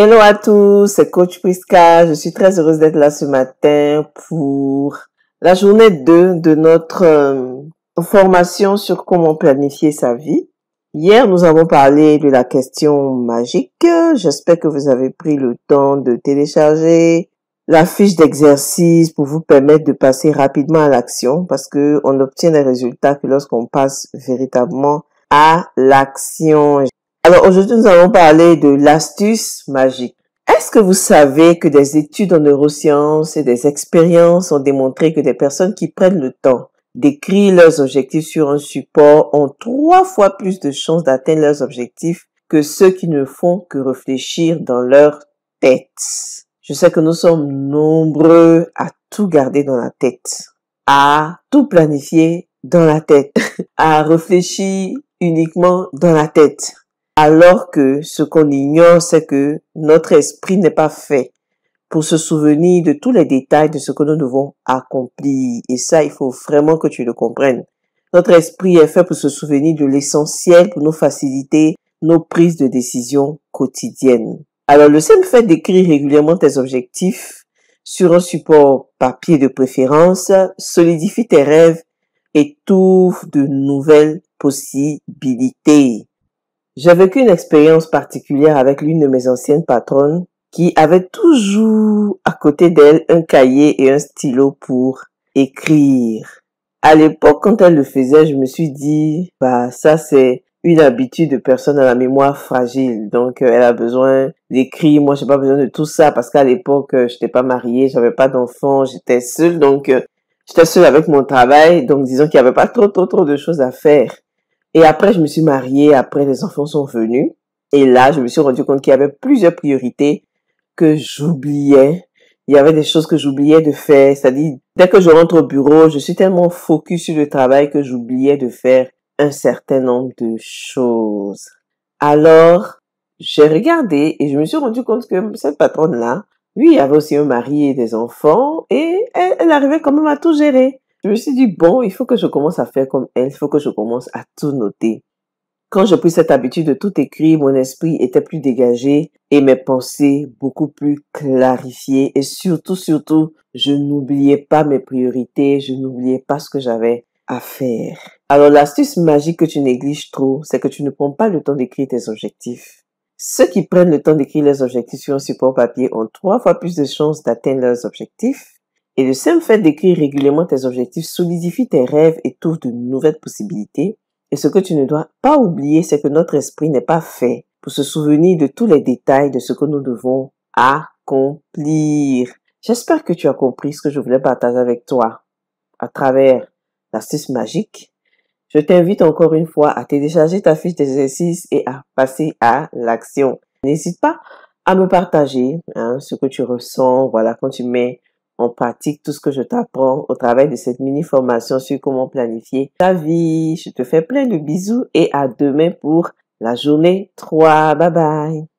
Hello à tous, c'est Coach Priska. Je suis très heureuse d'être là ce matin pour la journée 2 de notre formation sur comment planifier sa vie. Hier, nous avons parlé de la question magique. J'espère que vous avez pris le temps de télécharger la fiche d'exercice pour vous permettre de passer rapidement à l'action parce que on obtient les résultats que lorsqu'on passe véritablement à l'action. Alors aujourd'hui, nous allons parler de l'astuce magique. Est-ce que vous savez que des études en neurosciences et des expériences ont démontré que des personnes qui prennent le temps d'écrire leurs objectifs sur un support ont 3 fois plus de chances d'atteindre leurs objectifs que ceux qui ne font que réfléchir dans leur tête? Je sais que nous sommes nombreux à tout garder dans la tête, à tout planifier dans la tête, à réfléchir uniquement dans la tête. Alors que ce qu'on ignore, c'est que notre esprit n'est pas fait pour se souvenir de tous les détails de ce que nous devons accomplir. Et ça, il faut vraiment que tu le comprennes. Notre esprit est fait pour se souvenir de l'essentiel pour nous faciliter nos prises de décision quotidiennes. Alors, le simple fait d'écrire régulièrement tes objectifs sur un support papier de préférence solidifie tes rêves et t'ouvre de nouvelles possibilités. J'ai vécu une expérience particulière avec l'une de mes anciennes patronnes qui avait toujours à côté d'elle un cahier et un stylo pour écrire. À l'époque, quand elle le faisait, je me suis dit, ça c'est une habitude de personne à la mémoire fragile. Donc, elle a besoin d'écrire. Moi, j'ai pas besoin de tout ça parce qu'à l'époque, j'étais pas mariée, j'avais pas d'enfants, j'étais seule. Donc, j'étais seule avec mon travail. Donc, disons qu'il y avait pas trop de choses à faire. Et après, je me suis mariée, après les enfants sont venus. Et là, je me suis rendu compte qu'il y avait plusieurs priorités que j'oubliais. Il y avait des choses que j'oubliais de faire. C'est-à-dire, dès que je rentre au bureau, je suis tellement focus sur le travail que j'oubliais de faire un certain nombre de choses. Alors, j'ai regardé et je me suis rendu compte que cette patronne-là, lui, il avait aussi un mari et des enfants et elle arrivait quand même à tout gérer. Je me suis dit, bon, il faut que je commence à faire comme elle, il faut que je commence à tout noter. Quand j'ai pris cette habitude de tout écrire, mon esprit était plus dégagé et mes pensées beaucoup plus clarifiées et surtout, je n'oubliais pas mes priorités, je n'oubliais pas ce que j'avais à faire. Alors, l'astuce magique que tu négliges trop, c'est que tu ne prends pas le temps d'écrire tes objectifs. Ceux qui prennent le temps d'écrire leurs objectifs sur un support papier ont 3 fois plus de chances d'atteindre leurs objectifs. Et le simple fait d'écrire régulièrement tes objectifs solidifie tes rêves et t'ouvre de nouvelles possibilités. Et ce que tu ne dois pas oublier, c'est que notre esprit n'est pas fait pour se souvenir de tous les détails de ce que nous devons accomplir. J'espère que tu as compris ce que je voulais partager avec toi à travers l'astuce magique. Je t'invite encore une fois à télécharger ta fiche d'exercice et à passer à l'action. N'hésite pas à me partager ce que tu ressens, quand tu mets en pratique tout ce que je t'apprends au travers de cette mini-formation sur comment planifier ta vie. Je te fais plein de bisous et à demain pour la journée 3. Bye bye.